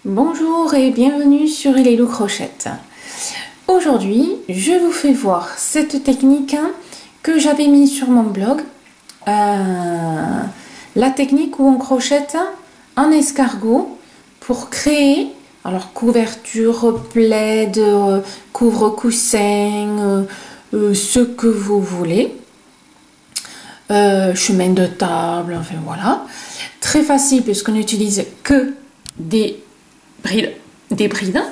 Bonjour et bienvenue sur Hello Crochette. Aujourd'hui, je vous fais voir cette technique que j'avais mise sur mon blog. La technique où on crochette en escargot pour créer alors couverture, plaid, couvre-coussin, ce que vous voulez. Chemin de table, enfin voilà. Très facile puisqu'on n'utilise que des brides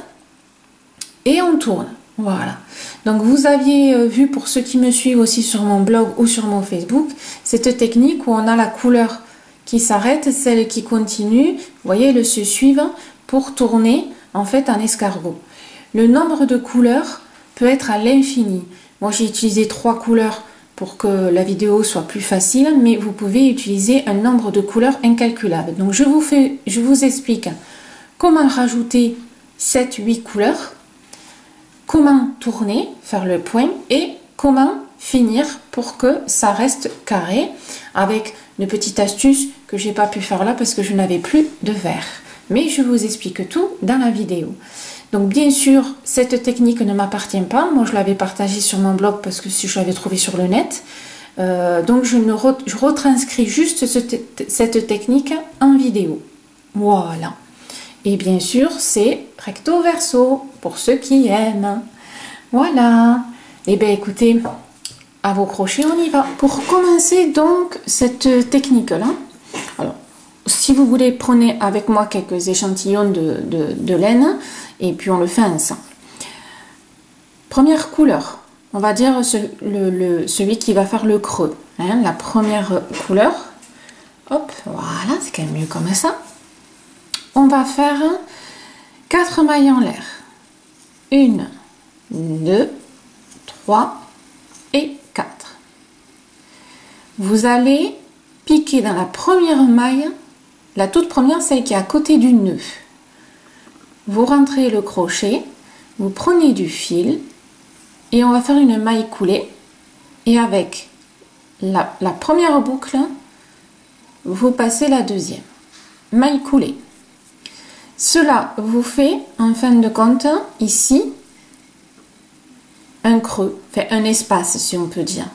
et on tourne. Voilà. Donc vous aviez vu, pour ceux qui me suivent aussi sur mon blog ou sur mon Facebook, cette technique où on a la couleur qui s'arrête, celle qui continue, vous voyez, elles se suivent pour tourner en fait en escargot. Le nombre de couleurs peut être à l'infini. Moi j'ai utilisé 3 couleurs pour que la vidéo soit plus facile, mais vous pouvez utiliser un nombre de couleurs incalculable. Donc je vous explique comment rajouter 7-8 couleurs, comment tourner, faire le point et comment finir pour que ça reste carré, avec une petite astuce que j'ai pas pu faire là parce que je n'avais plus de verre. Mais je vous explique tout dans la vidéo. Donc bien sûr, cette technique ne m'appartient pas. Moi, je l'avais partagée sur mon blog parce que je l'avais trouvée sur le net. Donc je retranscris juste cette technique en vidéo. Voilà. Et bien sûr, c'est recto verso pour ceux qui aiment. Voilà. Et bien écoutez, à vos crochets, on y va. Pour commencer donc cette technique-là, alors si vous voulez, prenez avec moi quelques échantillons de laine et puis on le fait ensemble. Première couleur, on va dire celui qui va faire le creux. Hein, la première couleur, hop, voilà, c'est quand même mieux comme ça. On va faire 4 mailles en l'air. 1, 2, 3 et 4. Vous allez piquer dans la première maille, la toute première, celle qui est à côté du nœud. Vous rentrez le crochet, vous prenez du fil et on va faire une maille coulée. Et avec la première boucle, vous passez la deuxième. Maille coulée. Cela vous fait, en fin de compte, ici, un creux, enfin un espace si on peut dire.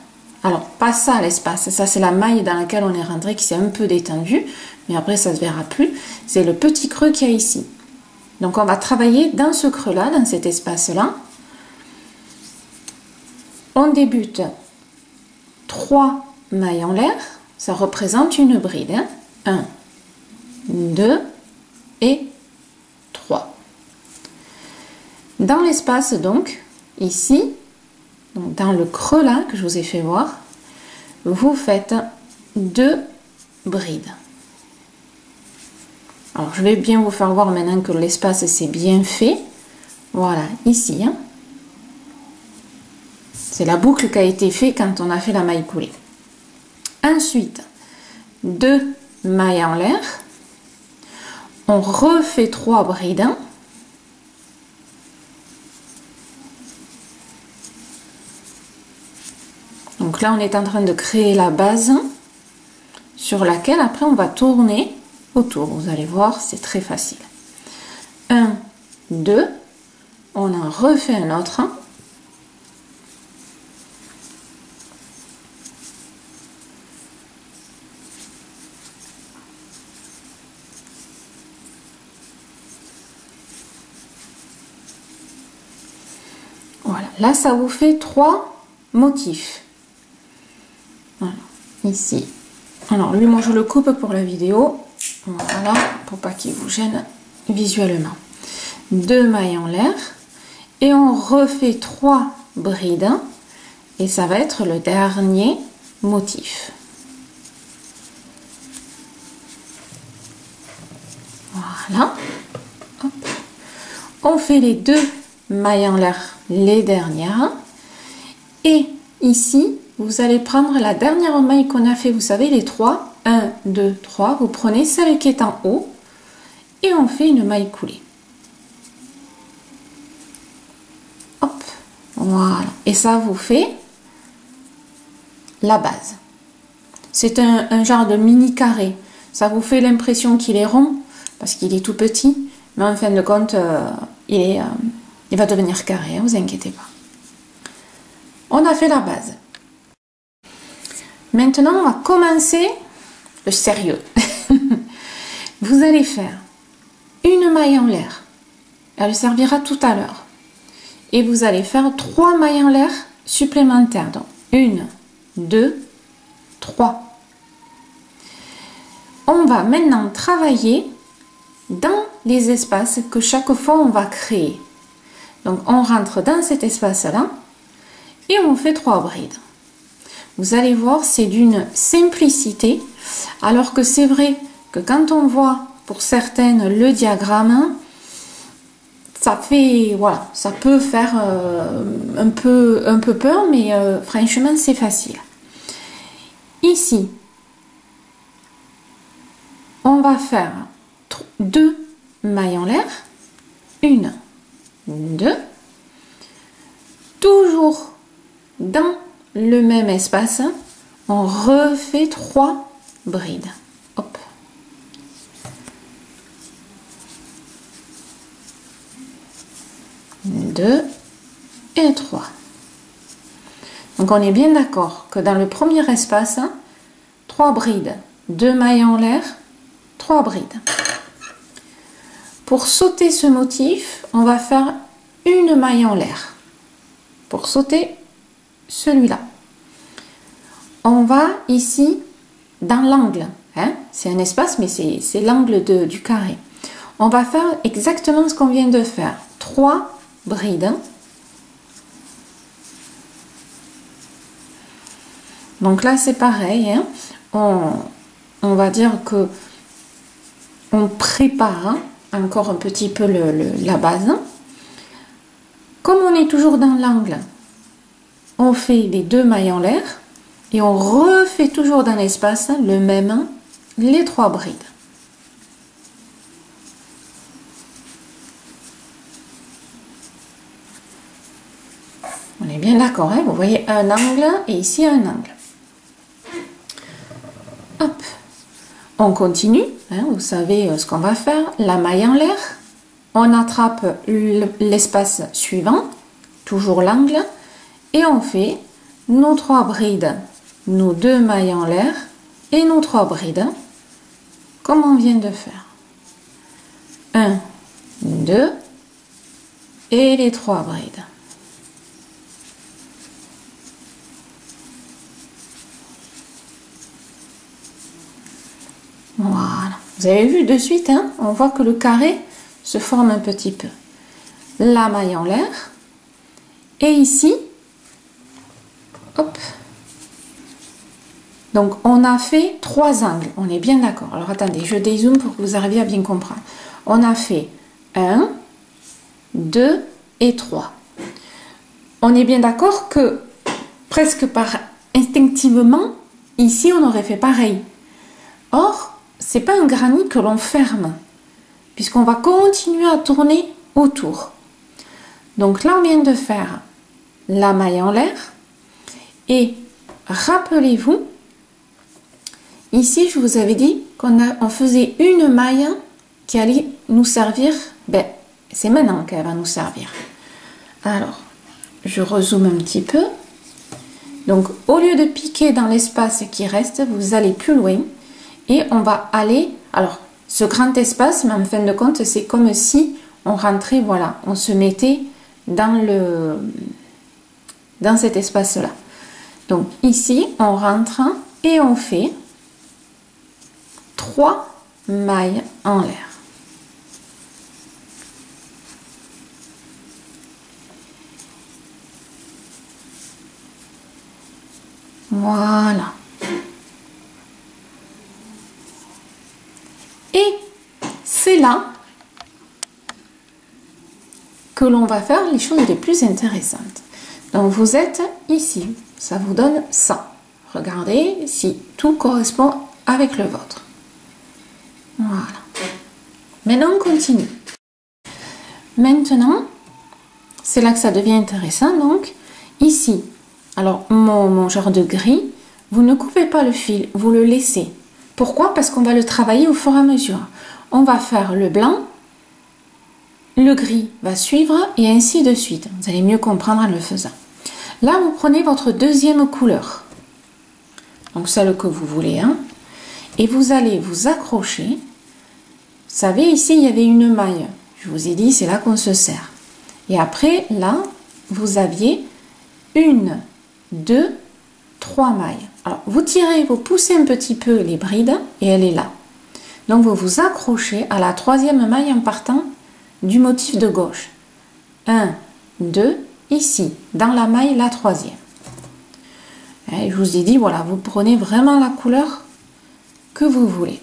Alors, pas ça l'espace, ça c'est la maille dans laquelle on est rentré qui s'est un peu détendue, mais après ça ne se verra plus. C'est le petit creux qu'il y a ici. Donc on va travailler dans ce creux-là, dans cet espace-là. On débute 3 mailles en l'air, ça représente une bride. 1, 2 et 3. Dans l'espace donc, ici, donc dans le creux là que je vous ai fait voir, vous faites 2 brides. Alors je vais bien vous faire voir maintenant que l'espace c'est bien fait. Voilà, ici. Hein. C'est la boucle qui a été faite quand on a fait la maille coulée. Ensuite, 2 mailles en l'air. On refait 3 brides. Donc là, on est en train de créer la base sur laquelle après on va tourner autour. Vous allez voir, c'est très facile. 1, 2, on en refait un autre. Voilà, là ça vous fait 3 motifs. Voilà, ici. Alors lui, moi je le coupe pour la vidéo. Voilà, pour pas qu'il vous gêne visuellement. 2 mailles en l'air et on refait 3 brides et ça va être le dernier motif. Voilà. Hop. On fait les 2 mailles en l'air, les dernières, et ici vous allez prendre la dernière maille qu'on a fait, vous savez, les 3, 1, 2, 3, vous prenez celle qui est en haut et on fait une maille coulée. Hop, voilà, et ça vous fait la base. C'est un genre de mini carré, ça vous fait l'impression qu'il est rond parce qu'il est tout petit, Mais en fin de compte, il va devenir carré, hein, vous inquiétez pas. On a fait la base. Maintenant, on va commencer le sérieux. Vous allez faire une maille en l'air. Elle servira tout à l'heure. Et vous allez faire 3 mailles en l'air supplémentaires. Donc, 1, 2, 3. On va maintenant travailler dans les espaces que chaque fois on va créer. Donc, on rentre dans cet espace-là et on fait 3 brides. Vous allez voir, c'est d'une simplicité, alors que c'est vrai que quand on voit pour certaines le diagramme, ça fait, voilà, ça peut faire un peu peur, mais franchement c'est facile. Ici, on va faire 2 mailles en l'air, 1, 2, toujours dans le même espace, on refait 3 brides. Hop. Deux et 3. Donc on est bien d'accord que dans le premier espace, 3 brides, 2 mailles en l'air, 3 brides. Pour sauter ce motif, on va faire une maille en l'air. Pour sauter celui-là. On va ici dans l'angle. Hein? C'est un espace, mais c'est l'angle du carré. On va faire exactement ce qu'on vient de faire. 3 brides. Donc là, c'est pareil. Hein? On va dire que on prépare encore un petit peu la base. Comme on est toujours dans l'angle, on fait les 2 mailles en l'air et on refait toujours dans l'espace le même, les 3 brides. On est bien d'accord, hein? Vous voyez un angle et ici un angle. Hop. On continue, hein? Vous savez ce qu'on va faire. La maille en l'air, on attrape l'espace suivant, toujours l'angle, et on fait nos 3 brides, nos 2 mailles en l'air et nos 3 brides, comme on vient de faire. 1, 2 et les 3 brides. Voilà. Vous avez vu de suite, hein, on voit que le carré se forme un petit peu. La maille en l'air. Et ici, hop. Donc, on a fait 3 angles. On est bien d'accord. Alors, attendez, je dézoome pour que vous arriviez à bien comprendre. On a fait 1, 2 et 3. On est bien d'accord que presque par instinctivement, ici, on aurait fait pareil. Or, c'est pas un granit que l'on ferme, puisqu'on va continuer à tourner autour. Donc là, on vient de faire la maille en l'air. Et rappelez-vous, ici, je vous avais dit qu'on faisait une maille qui allait nous servir. Ben, c'est maintenant qu'elle va nous servir. Alors, je rezoome un petit peu. Donc, au lieu de piquer dans l'espace qui reste, vous allez plus loin. Et on va aller, alors ce grand espace, mais en fin de compte, c'est comme si on rentrait, voilà, on se mettait dans cet espace-là. Donc ici, on rentre et on fait 3 mailles en l'air. Voilà. Et c'est là que l'on va faire les choses les plus intéressantes. Donc vous êtes ici, ça vous donne ça. Regardez si tout correspond avec le vôtre. Voilà. Maintenant on continue. Maintenant, c'est là que ça devient intéressant. Donc ici, alors mon genre de gris, vous ne coupez pas le fil, vous le laissez. Pourquoi? Parce qu'on va le travailler au fur et à mesure. On va faire le blanc le gris va suivre et ainsi de suite. Vous allez mieux comprendre en le faisant. Là, vous prenez votre deuxième couleur, donc celle que vous voulez, hein, et vous allez vous accrocher. Vous savez, ici, il y avait une maille. Je vous ai dit, c'est là qu'on se sert. Et après, là, vous aviez 1, 2, 3 mailles. Alors, vous tirez, vous poussez un petit peu les brides et elle est là. Donc, vous vous accrochez à la troisième maille en partant du motif de gauche. 1, 2, ici, dans la maille, la troisième. Et je vous ai dit, voilà, vous prenez vraiment la couleur que vous voulez.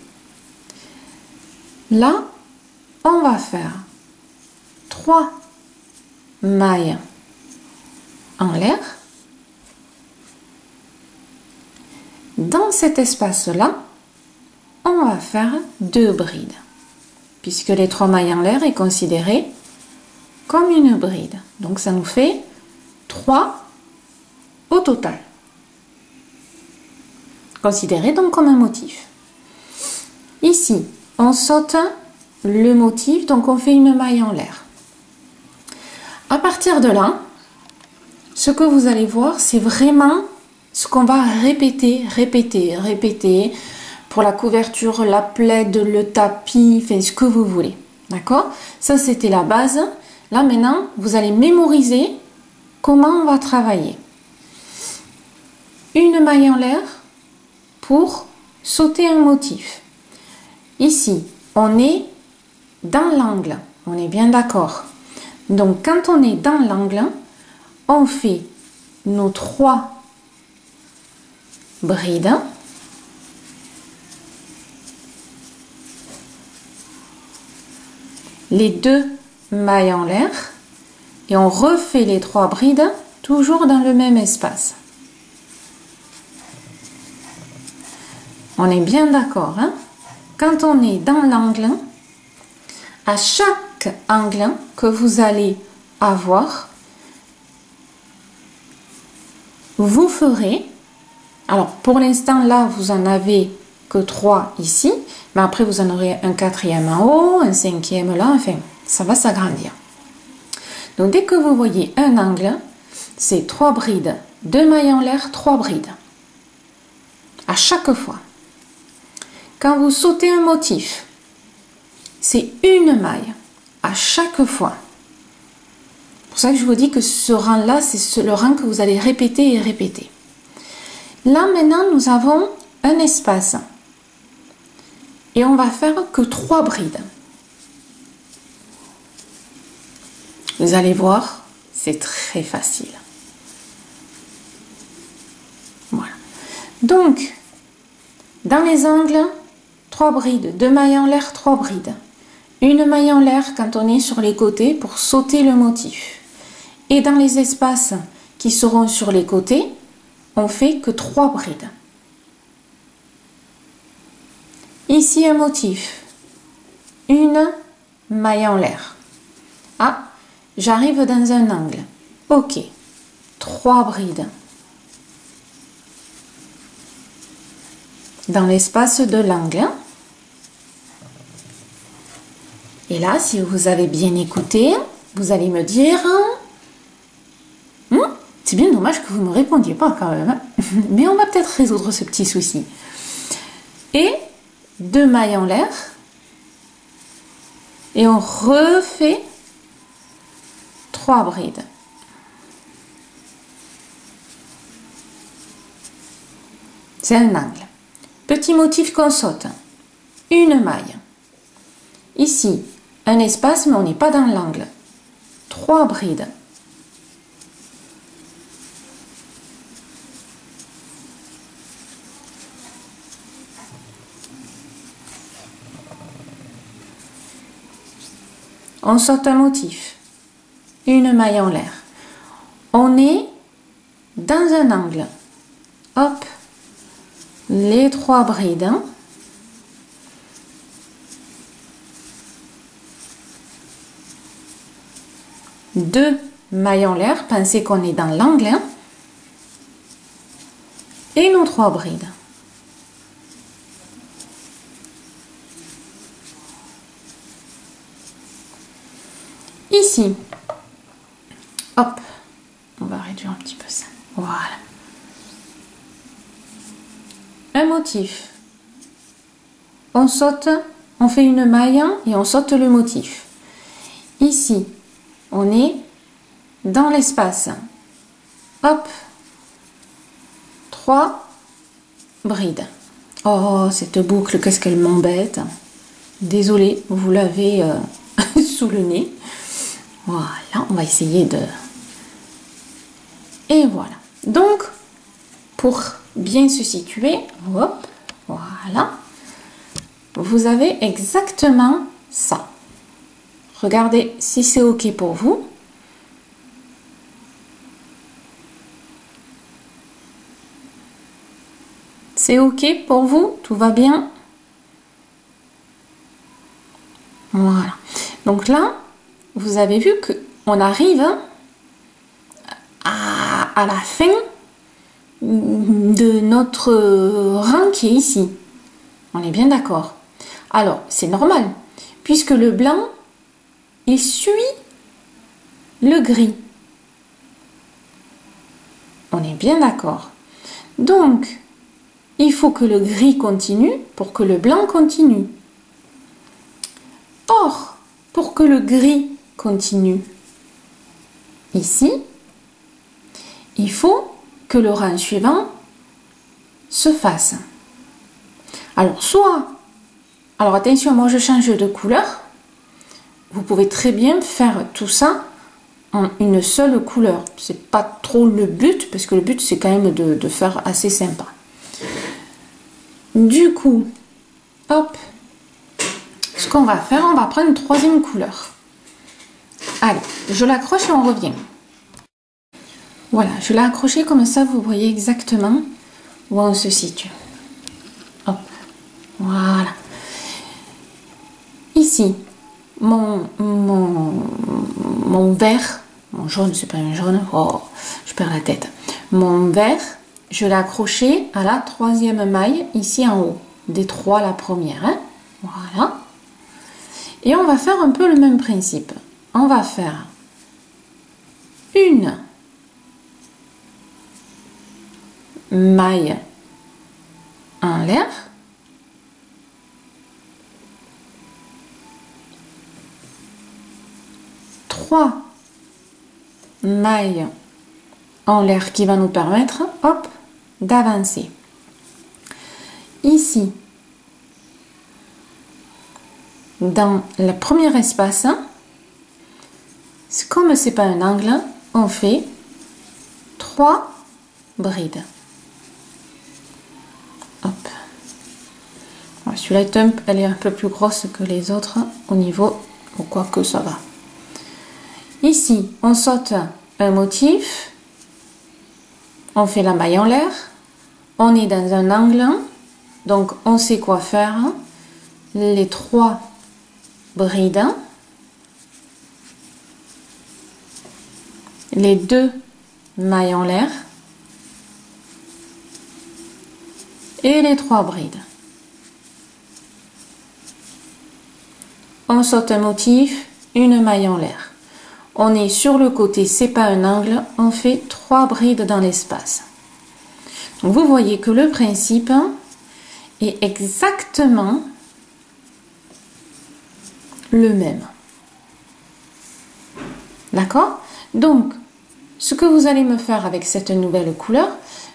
Là, on va faire 3 mailles en l'air. Dans cet espace-là, on va faire 2 brides, puisque les 3 mailles en l'air est considéré comme une bride. Donc ça nous fait 3 au total. Considéré donc comme un motif. Ici, on saute le motif, donc on fait une maille en l'air. À partir de là, ce que vous allez voir, c'est vraiment ce qu'on va répéter, répéter, répéter pour la couverture, la plaide, le tapis, enfin ce que vous voulez. D'accord? Ça, c'était la base. Là, maintenant, vous allez mémoriser comment on va travailler. Une maille en l'air pour sauter un motif. Ici, on est dans l'angle. On est bien d'accord. Donc, quand on est dans l'angle, on fait nos 3 brides. Les 2 mailles en l'air et on refait les 3 brides toujours dans le même espace. On est bien d'accord, hein? Quand on est dans l'angle, à chaque angle que vous allez avoir, vous ferez, alors pour l'instant là vous en avez que 3 ici, mais après vous en aurez un 4e en haut, un 5e là, enfin ça va s'agrandir. Donc dès que vous voyez un angle, c'est 3 brides, 2 mailles en l'air, 3 brides. À chaque fois. Quand vous sautez un motif, c'est une maille à chaque fois. C'est pour ça que je vous dis que ce rang-là, c'est le rang que vous allez répéter et répéter. Là, maintenant, nous avons un espace. Et on va faire que 3 brides. Vous allez voir, c'est très facile. Voilà. Donc, dans les angles, 3 brides, 2 mailles en l'air, 3 brides. Une maille en l'air quand on est sur les côtés pour sauter le motif. Et dans les espaces qui seront sur les côtés, on fait que 3 brides. Ici un motif, une maille en l'air. Ah, j'arrive dans un angle. Ok, 3 brides. Dans l'espace de l'angle. Et là, si vous avez bien écouté, vous allez me dire... c'est bien dommage que vous ne me répondiez pas quand même. Mais on va peut-être résoudre ce petit souci. Et 2 mailles en l'air. Et on refait 3 brides. C'est un angle. Petit motif qu'on saute. Une maille. Ici, un espace, mais on n'est pas dans l'angle. 3 brides. On saute un motif. Une maille en l'air. On est dans un angle. Hop. Les 3 brides. 2 mailles en l'air, pensez qu'on est dans l'angle, et nos 3 brides. Ici, hop, on va réduire un petit peu ça. Voilà. Un motif. On saute, on fait une maille et on saute le motif. Ici, on est dans l'espace. Hop, 3 brides. Oh, cette boucle, qu'est-ce qu'elle m'embête. Désolée, vous l'avez sous le nez. Voilà, on va essayer de... Et voilà. Donc, pour bien se situer, hop, voilà, vous avez exactement ça. Regardez si c'est OK pour vous. C'est OK pour vous? Tout va bien? Voilà. Donc là, vous avez vu qu'on arrive à la fin de notre rang qui est ici. On est bien d'accord. Alors, c'est normal, puisque le blanc, il suit le gris. On est bien d'accord. Donc, il faut que le gris continue pour que le blanc continue. Or, pour que le gris continue, ici, il faut que le rang suivant se fasse. Alors, alors attention, moi je change de couleur. Vous pouvez très bien faire tout ça en une seule couleur. C'est pas trop le but, parce que le but c'est quand même de faire assez sympa. Du coup, hop, ce qu'on va faire, on va prendre une troisième couleur. Allez, je l'accroche et on revient. Voilà, je l'ai accroché comme ça, vous voyez exactement où on se situe. Hop, voilà. Ici, mon vert, mon jaune, c'est pas un jaune, oh, je perds la tête. Mon vert, je l'ai accroché à la troisième maille, ici en haut, des 3 la première, hein? Voilà. Et on va faire un peu le même principe. On va faire une maille en l'air, trois mailles en l'air qui va nous permettre, hop, d'avancer. Ici, dans le premier espace, comme c'est pas un angle, on fait 3 brides. Hop. Celui-là, elle est un peu plus grosse que les autres au niveau, ou quoi que ça va. Ici, on saute un motif, on fait la maille en l'air, on est dans un angle, donc on sait quoi faire. Les 3 brides, les 2 mailles en l'air et les 3 brides. On saute un motif, une maille en l'air. On est sur le côté, c'est pas un angle, on fait 3 brides dans l'espace. Donc vous voyez que le principe est exactement le même. D'accord? Donc, ce que vous allez me faire avec cette nouvelle couleur,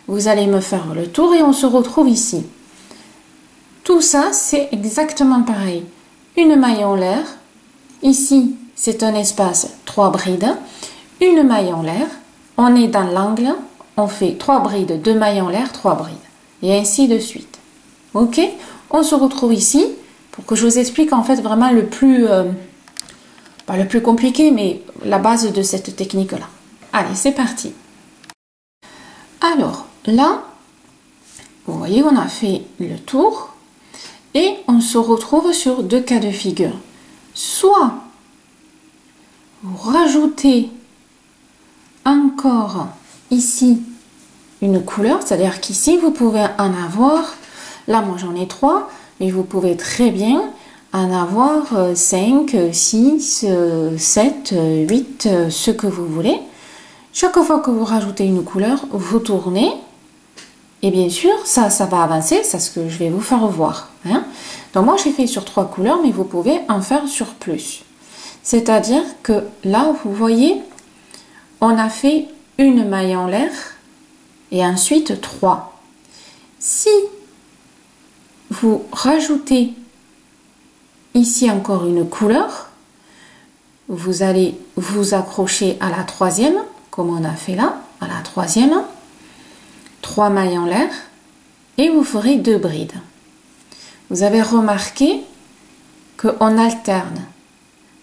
vous allez me faire le tour et on se retrouve ici. Tout ça, c'est exactement pareil. Une maille en l'air. Ici, c'est un espace 3 brides. Une maille en l'air. On est dans l'angle. On fait 3 brides, 2 mailles en l'air, 3 brides. Et ainsi de suite. Ok? On se retrouve ici pour que je vous explique en fait vraiment le plus... pas le plus compliqué, mais la base de cette technique-là. Allez, c'est parti. Alors, là, vous voyez, on a fait le tour et on se retrouve sur 2 cas de figure. Soit vous rajoutez encore ici une couleur, c'est-à-dire qu'ici, vous pouvez en avoir, là, moi j'en ai 3, mais vous pouvez très bien en avoir 5, 6, 7, 8, ce que vous voulez. Chaque fois que vous rajoutez une couleur, vous tournez. Et bien sûr, ça va avancer, c'est ce que je vais vous faire voir. Hein. Donc moi, j'ai fait sur 3 couleurs, mais vous pouvez en faire sur plus. C'est-à-dire que là, vous voyez, on a fait une maille en l'air et ensuite 3. Si vous rajoutez ici encore une couleur, vous allez vous accrocher à la troisième, comme on a fait là, à la troisième, 3 mailles en l'air et vous ferez 2 brides. Vous avez remarqué qu'on alterne,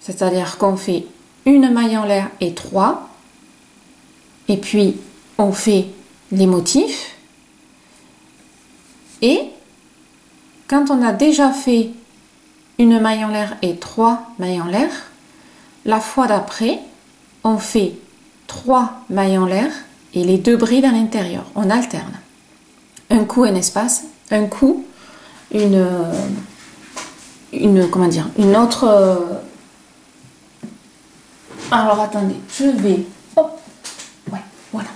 c'est-à-dire qu'on fait une maille en l'air et 3, et puis on fait les motifs, et quand on a déjà fait une maille en l'air et 3 mailles en l'air, la fois d'après, on fait 3 mailles en l'air et les 2 brides à l'intérieur. On alterne. Un coup un espace, un coup comment dire, une autre. Alors attendez, je vais. Hop, ouais, voilà.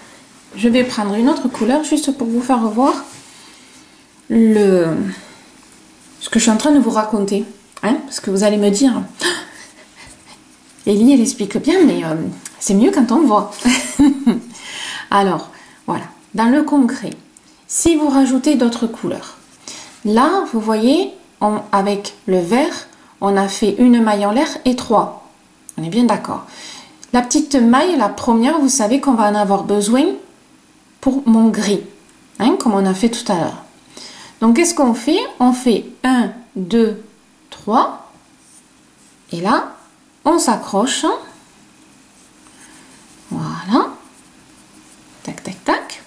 Je vais prendre une autre couleur juste pour vous faire voir ce que je suis en train de vous raconter. Hein, parce que vous allez me dire, Elie, elle explique bien, mais c'est mieux quand on voit. Alors, voilà, dans le concret, si vous rajoutez d'autres couleurs, là, vous voyez, avec le vert, on a fait une maille en l'air et 3. On est bien d'accord. La petite maille, la première, vous savez qu'on va en avoir besoin pour mon gris, hein, comme on a fait tout à l'heure. Donc, qu'est-ce qu'on fait? On fait 1, 2, 3. Et là, on s'accroche. Voilà. Tac, tac, tac.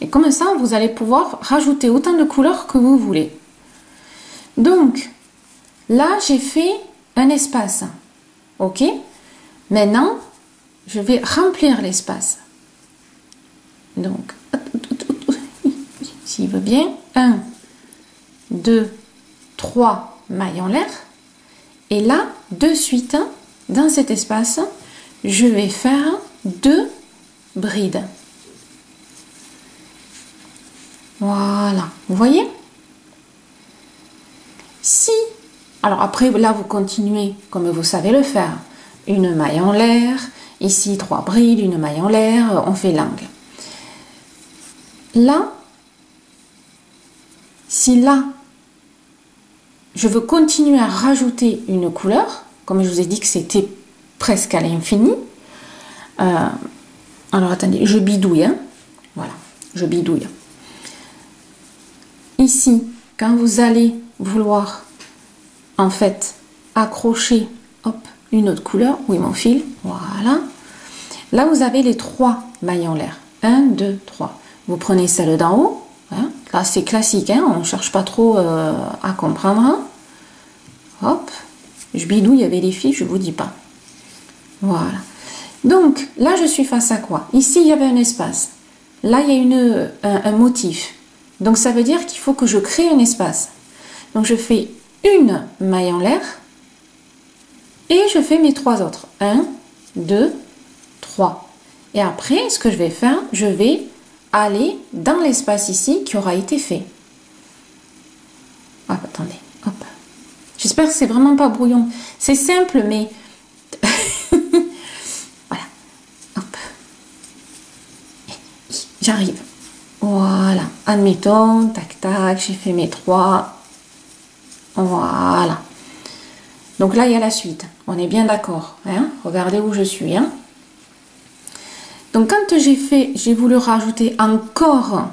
Et comme ça, vous allez pouvoir rajouter autant de couleurs que vous voulez. Donc, là, j'ai fait un espace. OK? Maintenant, je vais remplir l'espace. Donc, s'il veut bien, 1, 2, 3 mailles en l'air. Et là, de suite, dans cet espace, je vais faire 2 brides. Voilà, vous voyez? Si, alors après, là, vous continuez comme vous savez le faire. Une maille en l'air, ici 3 brides, une maille en l'air, on fait l'angle. Là, si là, je veux continuer à rajouter une couleur, comme je vous ai dit que c'était presque à l'infini. Alors attendez, je bidouille, hein. Voilà, je bidouille. Ici, quand vous allez vouloir en fait accrocher, hop, une autre couleur, oui mon fil, voilà. Là vous avez les 3 mailles en l'air, 1, 2, 3. Vous prenez celle d'en haut. Hein. Là, c'est classique, hein, on ne cherche pas trop à comprendre. Hein. Hop, je bidouille avec les filles, je ne vous dis pas. Voilà. Donc, là, je suis face à quoi? Ici, il y avait un espace. Là, il y a un motif. Donc, ça veut dire qu'il faut que je crée un espace. Donc, je fais une maille en l'air et je fais mes 3 autres. 1, 2, 3. Et après, ce que je vais faire, je vais aller dans l'espace ici qui aura été fait. Hop, attendez, hop. J'espère que c'est vraiment pas brouillon. C'est simple, mais voilà. Hop. J'arrive. Voilà. Admettons, tac, tac, j'ai fait mes 3. Voilà. Donc là, il y a la suite. On est bien d'accord. Hein? Regardez où je suis. Hein? Donc quand j'ai voulu rajouter encore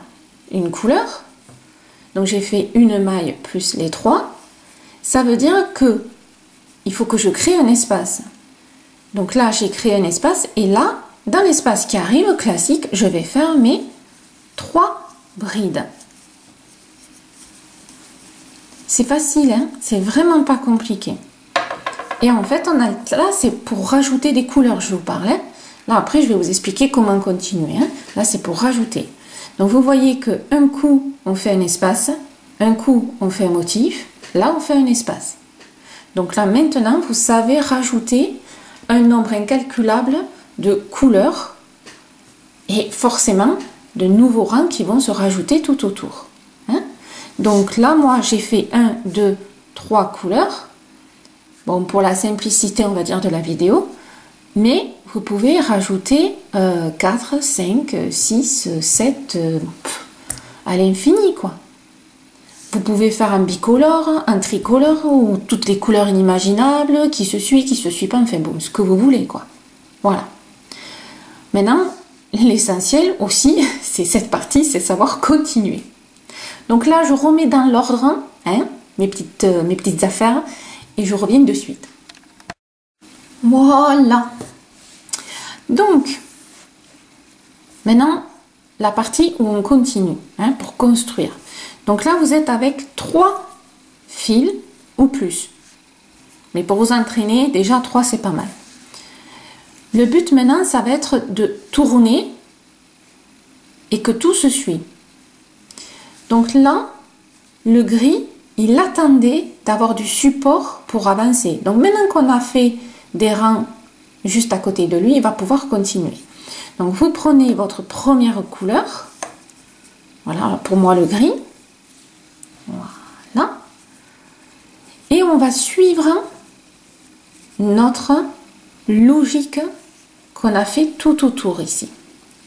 une couleur, donc j'ai fait une maille plus les 3, ça veut dire que il faut que je crée un espace. Donc là j'ai créé un espace et là, dans l'espace qui arrive, classique, je vais faire mes 3 brides. C'est facile, hein? C'est vraiment pas compliqué. Et en fait, là c'est pour rajouter des couleurs, je vous parlais. Là, après, je vais vous expliquer comment continuer. Hein. Là, c'est pour rajouter. Donc, vous voyez qu'un coup, on fait un espace. Un coup, on fait un motif. Là, on fait un espace. Donc là, maintenant, vous savez rajouter un nombre incalculable de couleurs et forcément de nouveaux rangs qui vont se rajouter tout autour. Hein? Donc là, moi, j'ai fait 1, 2, 3 couleurs. Bon, pour la simplicité, on va dire, de la vidéo. Mais vous pouvez rajouter 4, 5, 6, 7, à l'infini, quoi. Vous pouvez faire un bicolore, un tricolore, ou toutes les couleurs inimaginables, qui se suit pas, enfin bon, ce que vous voulez, quoi. Voilà. Maintenant, l'essentiel aussi, c'est cette partie, c'est savoir continuer. Donc là, je remets dans l'ordre, hein, mes petites affaires, et je reviens de suite. Voilà. Donc, maintenant, la partie où on continue, hein, pour construire. Donc là, vous êtes avec 3 fils ou plus. Mais pour vous entraîner, déjà 3, c'est pas mal. Le but maintenant, ça va être de tourner et que tout se suit. Donc là, le gris, il attendait d'avoir du support pour avancer. Donc maintenant qu'on a fait des rangs juste à côté de lui, il va pouvoir continuer. Donc vous prenez votre première couleur. Voilà, pour moi le gris. Voilà. Et on va suivre notre logique qu'on a fait tout autour ici.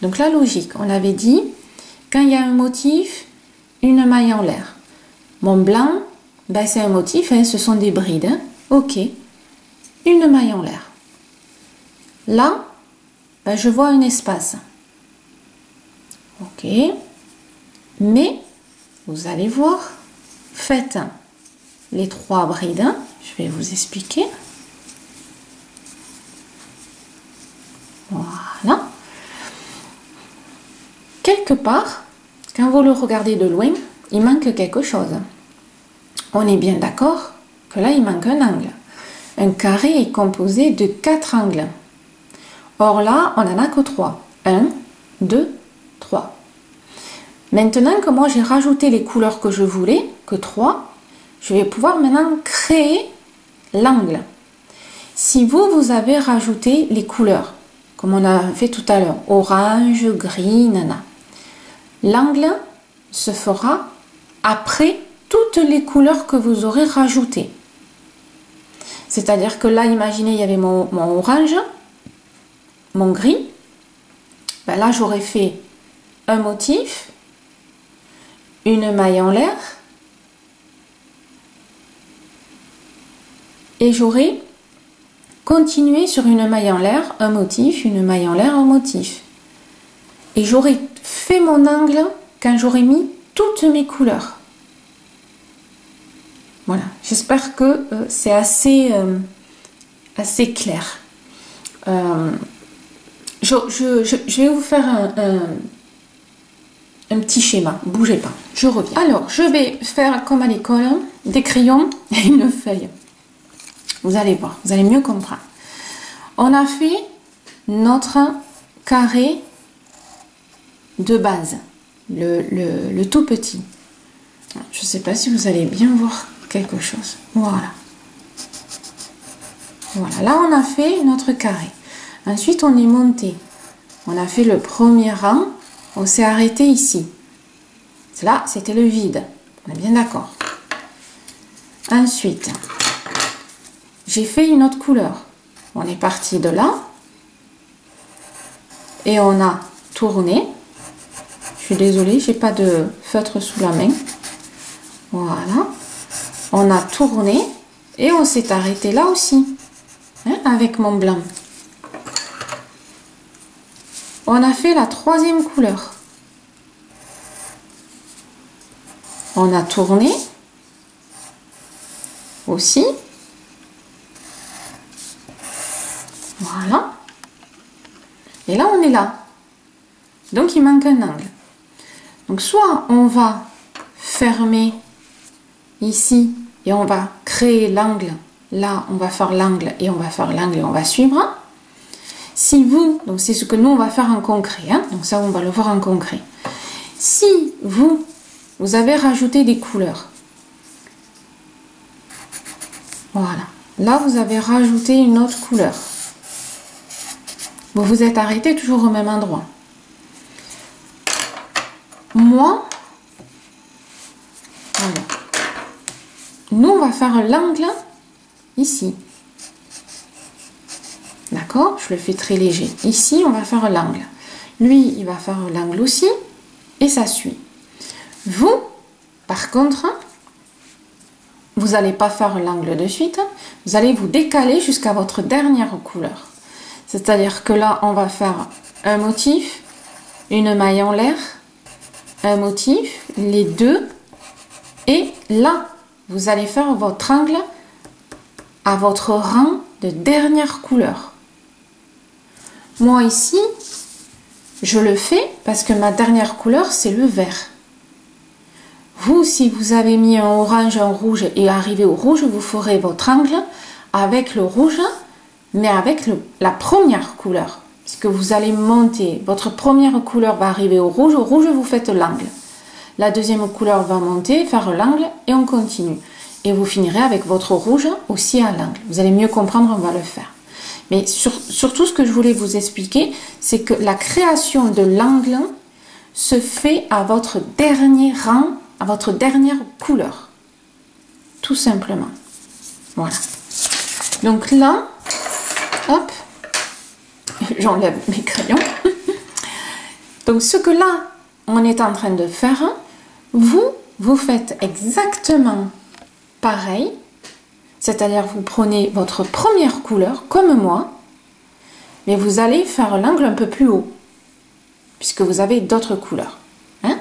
Donc la logique, on avait dit, quand il y a un motif, une maille en l'air. Mon blanc, ben c'est un motif, hein, ce sont des brides. Hein. Ok, une maille en l'air. Là, ben je vois un espace. Ok, mais vous allez voir, faites les 3 brides. Je vais vous expliquer. Voilà. Quelque part, quand vous le regardez de loin, il manque quelque chose. On est bien d'accord que là, il manque un angle. Un carré est composé de 4 angles. Or là, on n'en a que 3. 1, 2, 3. Maintenant que moi, j'ai rajouté les couleurs que je voulais, que 3, je vais pouvoir maintenant créer l'angle. Si vous avez rajouté les couleurs, comme on a fait tout à l'heure, orange, gris, nana, l'angle se fera après toutes les couleurs que vous aurez rajoutées. C'est-à-dire que là, imaginez, il y avait mon orange, mon gris. Ben là, j'aurais fait un motif, une maille en l'air, et j'aurais continué sur une maille en l'air, un motif, une maille en l'air, un motif. Et j'aurais fait mon angle quand j'aurais mis toutes mes couleurs. Voilà, j'espère que c'est assez clair. Je vais vous faire un petit schéma, bougez pas, je reviens. Alors, je vais faire comme à l'école, des crayons et une feuille. Vous allez voir, vous allez mieux comprendre. On a fait notre carré de base, le tout petit. Je ne sais pas si vous allez bien voir quelque chose. Voilà. Voilà, là on a fait notre carré. Ensuite on est monté. On a fait le premier rang. On s'est arrêté ici. Là, c'était le vide. On est bien d'accord. Ensuite, j'ai fait une autre couleur. On est parti de là. Et on a tourné. Je suis désolée, j'ai pas de feutre sous la main. Voilà. On a tourné et on s'est arrêté là aussi. Hein, avec mon blanc. On a fait la troisième couleur. On a tourné aussi. Voilà. Et là, on est là. Donc, il manque un angle. Donc, soit on va fermer ici et on va créer l'angle. Là, on va faire l'angle et on va faire l'angle et on va suivre. Si vous, donc c'est ce que nous on va faire en concret, hein, donc ça on va le voir en concret. Si vous avez rajouté des couleurs Voilà. Là, vous avez rajouté une autre couleur. Vous vous êtes arrêté toujours au même endroit. Moi, voilà. Nous, on va faire l'angle ici. D'accord? Je le fais très léger. Ici, on va faire l'angle. Lui, il va faire l'angle aussi. Et ça suit. Vous, par contre, vous n'allez pas faire l'angle de suite. Vous allez vous décaler jusqu'à votre dernière couleur. C'est-à-dire que là, on va faire un motif, une maille en l'air, un motif, les deux. Et là, vous allez faire votre angle à votre rang de dernière couleur. Moi ici, je le fais parce que ma dernière couleur, c'est le vert. Vous, si vous avez mis un orange, un rouge et arrivé au rouge, vous ferez votre angle avec le rouge, mais avec la première couleur. Puisque vous allez monter, votre première couleur va arriver au rouge vous faites l'angle. La deuxième couleur va monter, faire l'angle et on continue. Et vous finirez avec votre rouge aussi à l'angle. Vous allez mieux comprendre, on va le faire. Mais surtout, ce que je voulais vous expliquer, c'est que la création de l'angle se fait à votre dernier rang, à votre dernière couleur. Tout simplement. Voilà. Donc là, hop, j'enlève mes crayons. Donc ce que là, on est en train de faire, vous faites exactement pareil. C'est-à-dire, vous prenez votre première couleur, comme moi, mais vous allez faire l'angle un peu plus haut, puisque vous avez d'autres couleurs. Hein?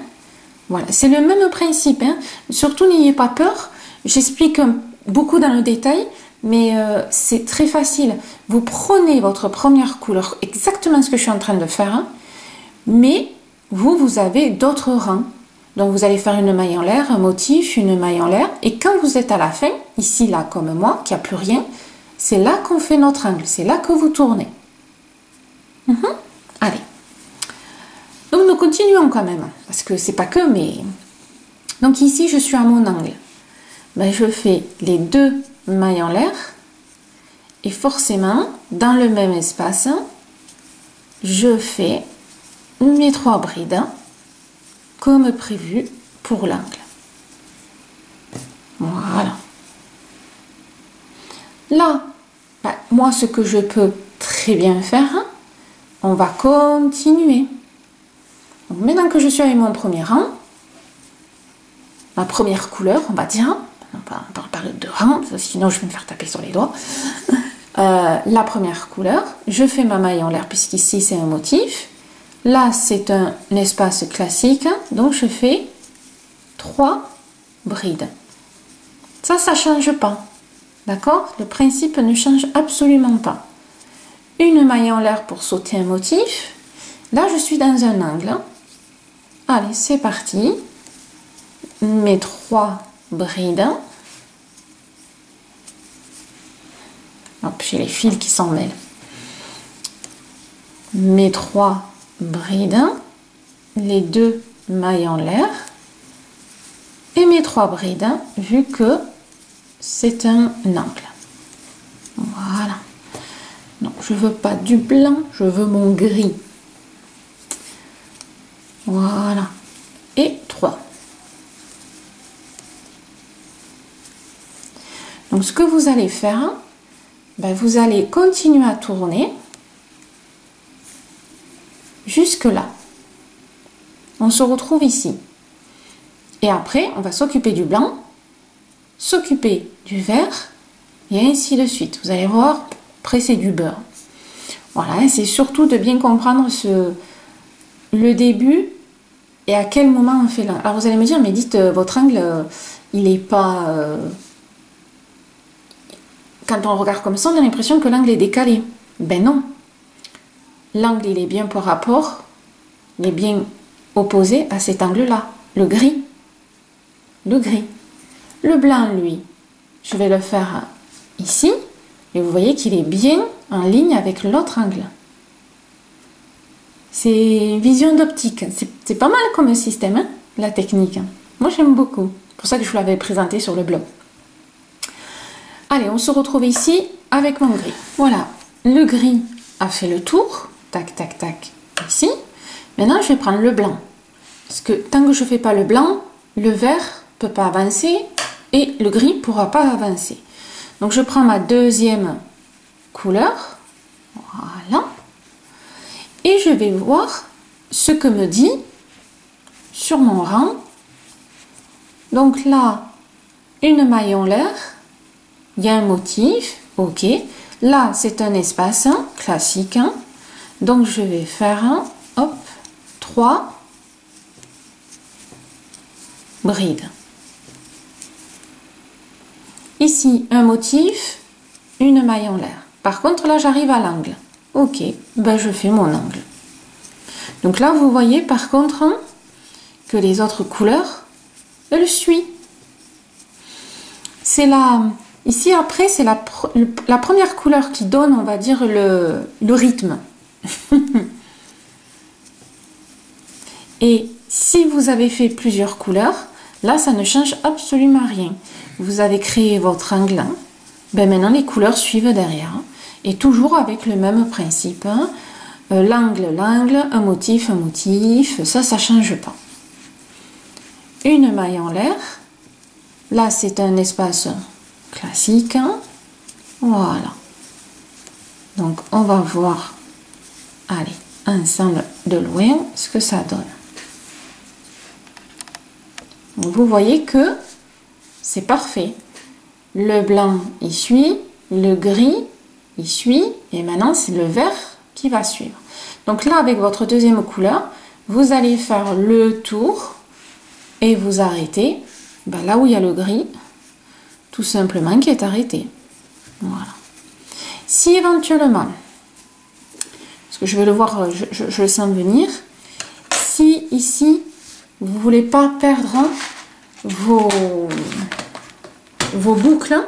Voilà, c'est le même principe. Hein? Surtout, n'ayez pas peur. J'explique beaucoup dans le détail, mais c'est très facile. Vous prenez votre première couleur, exactement ce que je suis en train de faire, hein, mais vous avez d'autres rangs. Donc, vous allez faire une maille en l'air, un motif, une maille en l'air. Et quand vous êtes à la fin, ici, là, comme moi, qu'il n'y a plus rien, c'est là qu'on fait notre angle. C'est là que vous tournez. Allez. Donc, nous continuons quand même. Parce que c'est pas que, mais... Donc, ici, je suis à mon angle. Ben, je fais les deux mailles en l'air. Et forcément, dans le même espace, je fais mes 3 brides. Comme prévu pour l'angle. Voilà. Là, moi, ce que je peux très bien faire, on va continuer. Donc, maintenant que je suis avec mon premier rang, ma première couleur, on va dire, on va parler de rang, sinon je vais me faire taper sur les doigts. La première couleur, je fais ma maille en l'air, puisqu'ici c'est un motif. Là, c'est un espace classique, donc je fais 3 brides. Ça ne change pas. D'accord? Le principe ne change absolument pas. Une maille en l'air pour sauter un motif. Là, je suis dans un angle. Allez, c'est parti. Mes 3 brides. Hop, j'ai les fils qui s'en mêlent. Mes 3 brides, les 2 mailles en l'air et mes 3 brides, vu que c'est un angle. Voilà. Non, je veux pas du blanc, je veux mon gris. Voilà. Et 3. Donc, ce que vous allez faire, vous allez continuer à tourner jusque là. On se retrouve ici. Et après, on va s'occuper du blanc, s'occuper du vert, et ainsi de suite. Vous allez voir, après c'est du beurre. Voilà, c'est surtout de bien comprendre le début et à quel moment on fait l'angle. Alors vous allez me dire, mais dites, votre angle, il n'est pas... Quand on regarde comme ça, on a l'impression que l'angle est décalé. Ben non. L'angle, il est bien par rapport, il est bien opposé à cet angle-là, le gris. Le gris. Le blanc, lui, je vais le faire ici, et vous voyez qu'il est bien en ligne avec l'autre angle. C'est une vision d'optique. C'est pas mal comme système, hein, la technique. Moi, j'aime beaucoup. C'est pour ça que je vous l'avais présenté sur le blog. Allez, on se retrouve ici avec mon gris. Voilà, le gris a fait le tour. Tac, tac, tac, ici. Maintenant, je vais prendre le blanc. Parce que tant que je ne fais pas le blanc, le vert ne peut pas avancer et le gris ne pourra pas avancer. Donc, je prends ma deuxième couleur. Voilà. Et je vais voir ce que me dit sur mon rang. Donc là, une maille en l'air. Il y a un motif. Ok. Là, c'est un espace classique. Donc, je vais faire un, hop, 3 brides. Ici, un motif, une maille en l'air. Par contre, là, j'arrive à l'angle. Ok, ben, je fais mon angle. Donc là, vous voyez par contre que les autres couleurs, elles suivent. C'est la... Ici, après, c'est la première couleur qui donne, on va dire, le rythme. Et si vous avez fait plusieurs couleurs, là, ça ne change absolument rien. Vous avez créé votre angle. Ben maintenant, les couleurs suivent derrière. Et toujours avec le même principe. L'angle, l'angle, un motif, ça ne change pas. Une maille en l'air. Là, c'est un espace classique. Voilà. Donc, on va voir, allez, ensemble de loin, ce que ça donne. Donc, vous voyez que c'est parfait. Le blanc, il suit. Le gris, il suit. Et maintenant, c'est le vert qui va suivre. Donc là, avec votre deuxième couleur, vous allez faire le tour et vous arrêtez là où il y a le gris, tout simplement, qui est arrêté. Voilà. Si éventuellement, parce que je vais le voir, je le sens venir, si ici, vous ne voulez pas perdre vos boucles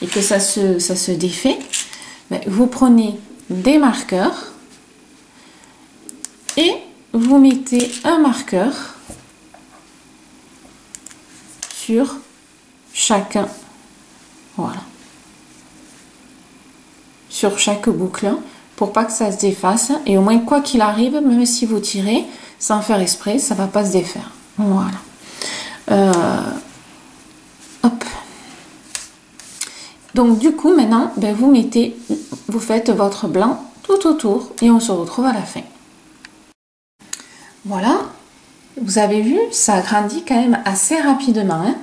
et que ça se défait, vous prenez des marqueurs et vous mettez un marqueur sur chacun, voilà, sur chaque boucle pour pas que ça se défasse, et au moins quoi qu'il arrive, même si vous tirez sans faire exprès, ça va pas se défaire. Voilà. Hop. Donc du coup maintenant, vous faites votre blanc tout autour et on se retrouve à la fin. Voilà, vous avez vu, ça agrandit quand même assez rapidement. Hein.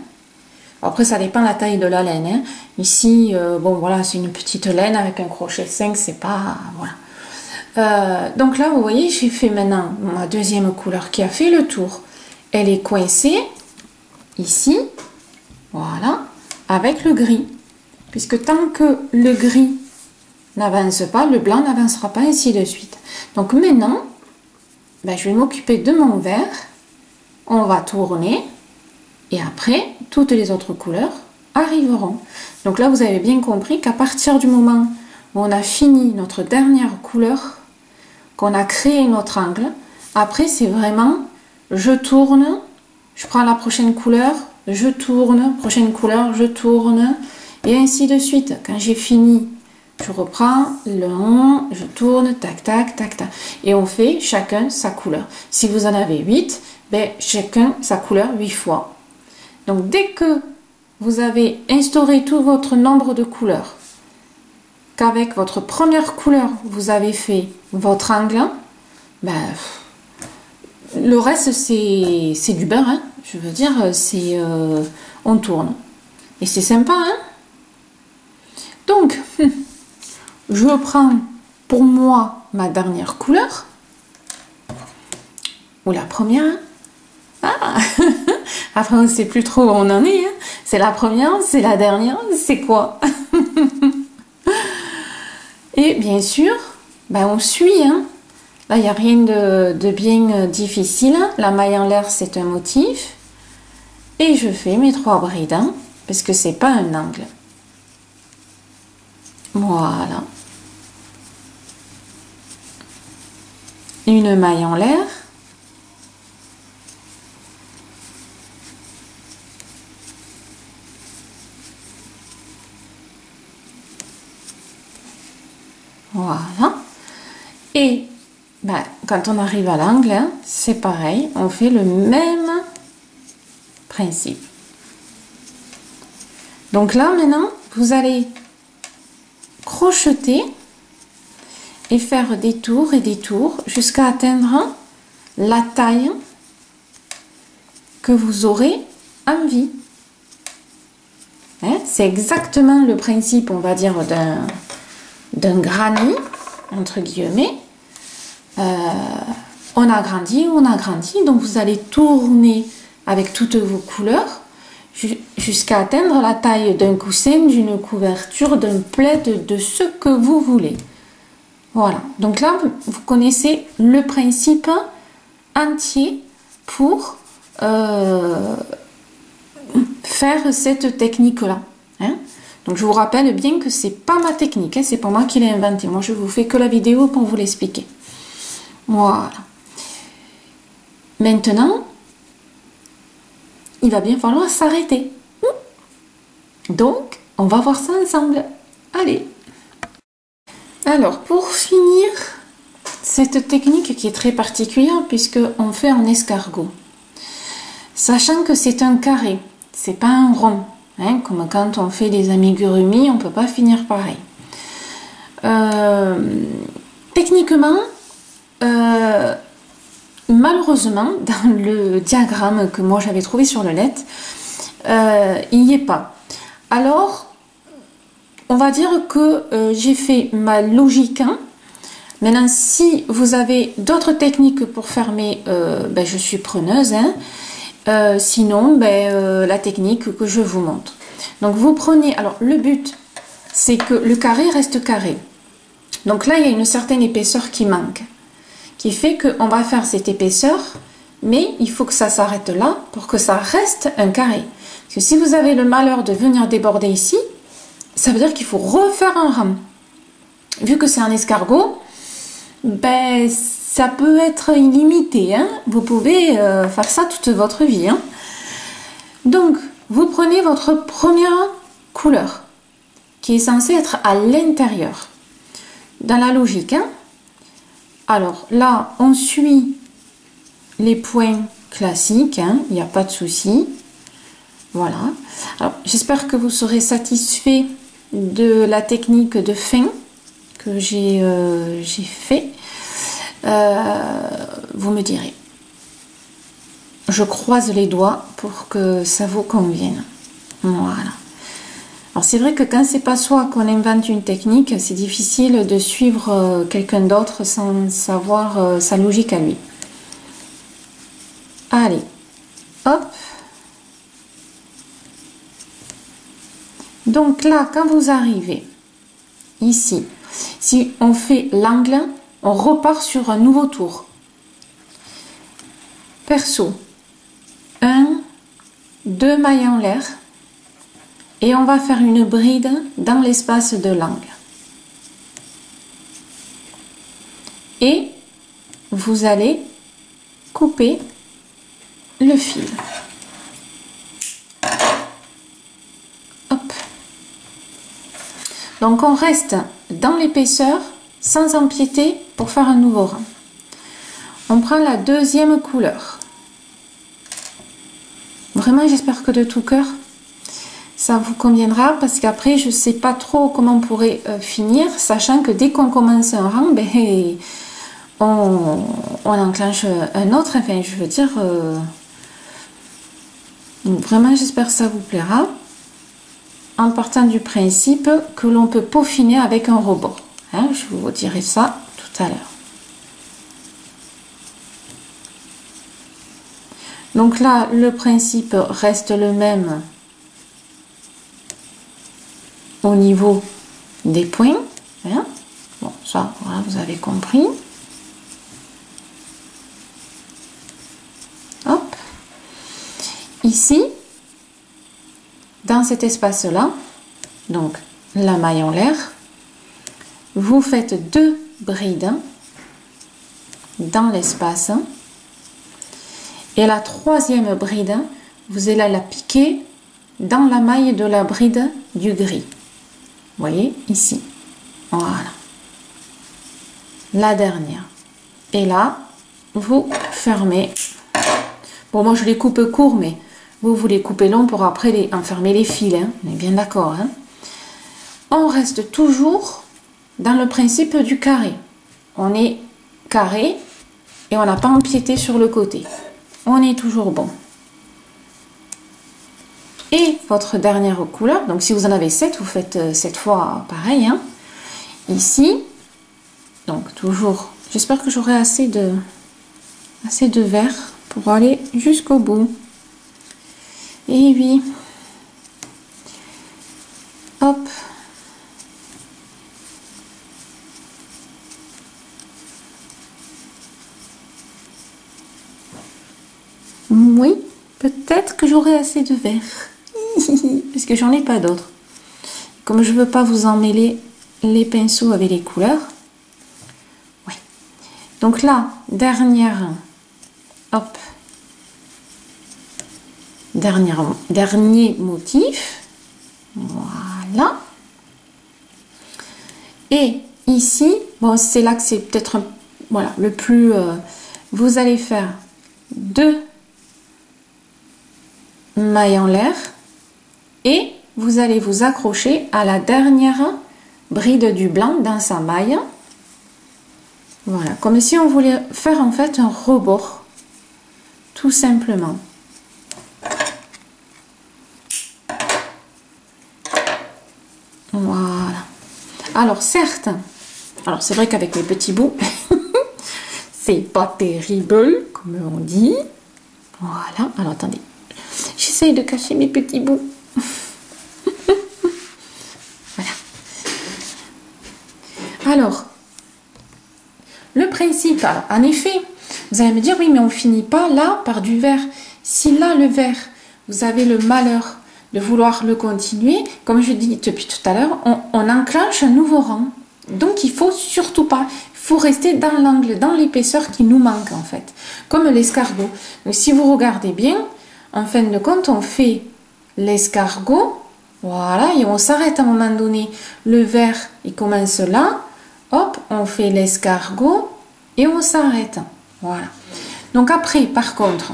Après, ça dépend de la taille de la laine. Hein. Ici, bon voilà, c'est une petite laine avec un crochet 5, c'est pas... Voilà. Donc là, vous voyez, j'ai fait maintenant ma deuxième couleur qui a fait le tour. Elle est coincée ici, voilà, avec le gris. Puisque tant que le gris n'avance pas, le blanc n'avancera pas, ainsi de suite. Donc maintenant, je vais m'occuper de mon vert. On va tourner. Et après, toutes les autres couleurs arriveront. Donc là, vous avez bien compris qu'à partir du moment où on a fini notre dernière couleur, qu'on a créé notre angle, après, c'est vraiment, je tourne, je prends la prochaine couleur, je tourne, prochaine couleur, je tourne, et ainsi de suite. Quand j'ai fini, je reprends le rond, je tourne, tac, tac, tac, tac. Et on fait chacun sa couleur. Si vous en avez 8, chacun sa couleur 8 fois. Donc, dès que vous avez instauré tout votre nombre de couleurs, qu'avec votre première couleur, vous avez fait votre angle, le reste, c'est du beurre. Hein. Je veux dire, on tourne. Et c'est sympa, hein. Donc, je prends pour moi ma dernière couleur, ou la première. Ah après, on ne sait plus trop où on en est. Hein. C'est la première, c'est la dernière, c'est quoi? Et bien sûr, on suit. Hein. Là, il n'y a rien de bien difficile. La maille en l'air, c'est un motif. Et je fais mes 3 brides, hein, parce que c'est pas un angle. Voilà. Une maille en l'air. Voilà. Et ben, quand on arrive à l'angle, hein, c'est pareil, on fait le même principe. Donc là, maintenant, vous allez crocheter et faire des tours et des tours jusqu'à atteindre la taille que vous aurez envie. Hein, c'est exactement le principe, on va dire, d'un granit, entre guillemets. On agrandit, donc vous allez tourner avec toutes vos couleurs jusqu'à atteindre la taille d'un coussin, d'une couverture, d'un plaid, de ce que vous voulez. Voilà, donc là vous connaissez le principe entier pour faire cette technique là, hein. Donc je vous rappelle bien que c'est pas ma technique, hein, c'est pas moi qui l'ai inventé, moi je vous fais que la vidéo pour vous l'expliquer. Voilà. Maintenant, il va bien falloir s'arrêter. Donc, on va voir ça ensemble. Allez. Alors, pour finir, cette technique qui est très particulière puisque on fait en escargot. Sachant que c'est un carré, c'est pas un rond. Hein, comme quand on fait des amigurumis, on peut pas finir pareil. Techniquement, malheureusement, dans le diagramme que moi j'avais trouvé sur le net, il n'y est pas. Alors, on va dire que j'ai fait ma logique. Hein. Maintenant, si vous avez d'autres techniques pour fermer, ben, je suis preneuse. Hein. Sinon, ben, la technique que je vous montre. Donc, vous prenez... Alors, le but, c'est que le carré reste carré. Donc là, il y a une certaine épaisseur qui manque. Qui fait qu'on va faire cette épaisseur, mais il faut que ça s'arrête là pour que ça reste un carré. Parce que si vous avez le malheur de venir déborder ici, ça veut dire qu'il faut refaire un rang. Vu que c'est un escargot, ben, ça peut être illimité. Hein. Vous pouvez faire ça toute votre vie. Hein. Donc, vous prenez votre première couleur, qui est censée être à l'intérieur. Dans la logique, hein. Alors là, on suit les points classiques, hein, il n'y a pas de souci. Voilà. Alors, j'espère que vous serez satisfait de la technique de fin que j'ai fait. Vous me direz. Je croise les doigts pour que ça vous convienne. Voilà. Alors c'est vrai que quand c'est pas soi qu'on invente une technique, c'est difficile de suivre quelqu'un d'autre sans savoir sa logique à lui. Allez, hop. Donc là, quand vous arrivez ici, si on fait l'angle, on repart sur un nouveau tour. Perso, 1, 2 mailles en l'air. Et on va faire une bride dans l'espace de l'angle. Et vous allez couper le fil. Hop. Donc on reste dans l'épaisseur sans empiéter pour faire un nouveau rang. On prend la deuxième couleur. Vraiment, j'espère que de tout cœur, ça vous conviendra parce qu'après je sais pas trop comment on pourrait finir, sachant que dès qu'on commence un rang, ben, on enclenche un autre, enfin je veux dire, donc vraiment j'espère que ça vous plaira, en partant du principe que l'on peut peaufiner avec un rebord, hein, je vous dirai ça tout à l'heure. Donc là le principe reste le même au niveau des points, hein. Bon, ça, voilà, vous avez compris. Hop. Ici, dans cet espace-là, donc la maille en l'air, vous faites 2 brides dans l'espace. Et la troisième bride, vous allez la piquer dans la maille de la bride du gris. Vous voyez ici, voilà. la dernière. Et là, vous fermez. Bon, moi je les coupe court, mais vous les coupez long pour après enfermer les fils. Hein. On est bien d'accord. Hein. On reste toujours dans le principe du carré. On est carré et on n'a pas empiété sur le côté. On est toujours bon. Et votre dernière couleur, donc si vous en avez 7, vous faites 7 fois pareil. Hein. Ici, donc toujours, j'espère que j'aurai assez de vert pour aller jusqu'au bout. Et oui. Hop. Oui, peut-être que j'aurai assez de vert. Parce que j'en ai pas d'autres. Comme je veux pas vous emmêler les pinceaux avec les couleurs. Ouais. Donc là, hop. Dernier motif. Voilà. Et ici, bon, c'est là que c'est peut-être voilà, le plus... vous allez faire 2 mailles en l'air et vous allez vous accrocher à la dernière bride du blanc dans sa maille. Voilà, comme si on voulait faire en fait un rebord, tout simplement. Voilà. Alors certes, alors c'est vrai qu'avec mes petits bouts, c'est pas terrible, comme on dit. Voilà, alors attendez, j'essaye de cacher mes petits bouts. Voilà. Alors, le principe, alors, en effet, vous allez me dire, oui, mais on finit pas là par du vert. Si là, le vert, vous avez le malheur de vouloir le continuer, comme je dis depuis tout à l'heure, on enclenche un nouveau rang. Donc, il faut surtout pas, il faut rester dans l'angle, dans l'épaisseur qui nous manque en fait, comme l'escargot. Donc, si vous regardez bien, en fin de compte, on fait l'escargot, voilà, et on s'arrête à un moment donné. Le vert, il commence là, hop, on fait l'escargot et on s'arrête. Voilà. Donc après, par contre,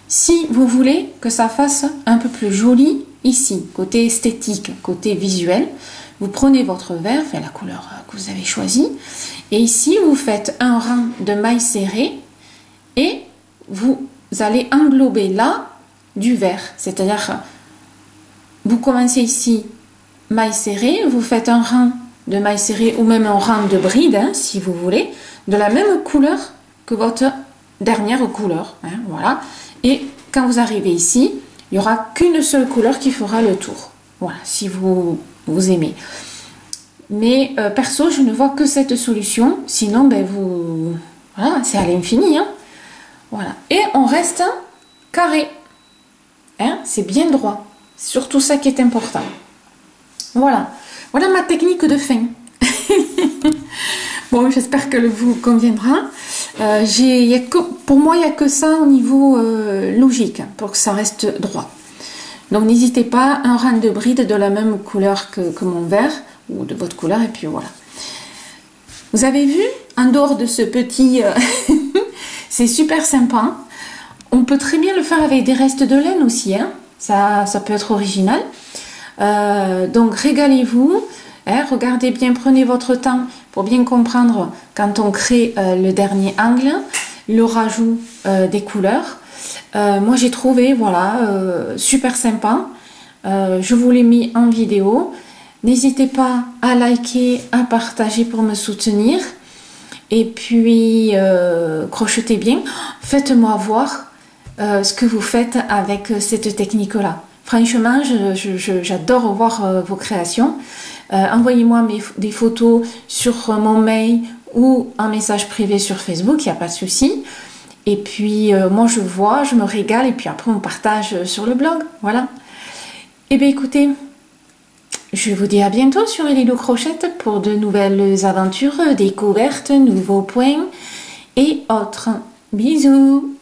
si vous voulez que ça fasse un peu plus joli ici, côté esthétique, côté visuel, vous prenez votre vert, enfin la couleur que vous avez choisie, et ici vous faites un rang de mailles serrées et vous allez englober là du vert. C'est-à-dire, vous commencez ici, mailles serrées, vous faites un rang de mailles serrées ou même un rang de brides, hein, si vous voulez, de la même couleur que votre dernière couleur. Hein, voilà. Et quand vous arrivez ici, il n'y aura qu'une seule couleur qui fera le tour. Voilà, si vous aimez. Mais perso, je ne vois que cette solution. Sinon, ben voilà, c'est à l'infini. Hein. Voilà. Et on reste carré. Hein, c'est bien droit. C'est surtout ça qui est important. Voilà. Voilà ma technique de fin. Bon, j'espère qu'elle vous conviendra. Pour moi, il n'y a que ça au niveau logique pour que ça reste droit. Donc, n'hésitez pas, un rang de bride de la même couleur que mon vert ou de votre couleur, et puis voilà. Vous avez vu, en dehors de ce petit... c'est super sympa. On peut très bien le faire avec des restes de laine aussi. Hein. Ça peut être original. Donc, régalez-vous. Hein, regardez bien, prenez votre temps pour bien comprendre quand on crée le dernier angle, le rajout des couleurs. Moi j'ai trouvé voilà super sympa. Je vous l'ai mis en vidéo. N'hésitez pas à liker, à partager pour me soutenir. Et puis crochetez bien. Faites-moi voir ce que vous faites avec cette technique-là. Franchement, j'adore voir vos créations. Envoyez-moi des photos sur mon mail ou un message privé sur Facebook, il n'y a pas de souci. Et puis, moi, je vois, je me régale et puis après, on partage sur le blog. Voilà. Et bien, écoutez, je vous dis à bientôt sur Lilou Crochette pour de nouvelles aventures, découvertes, nouveaux points et autres. Bisous!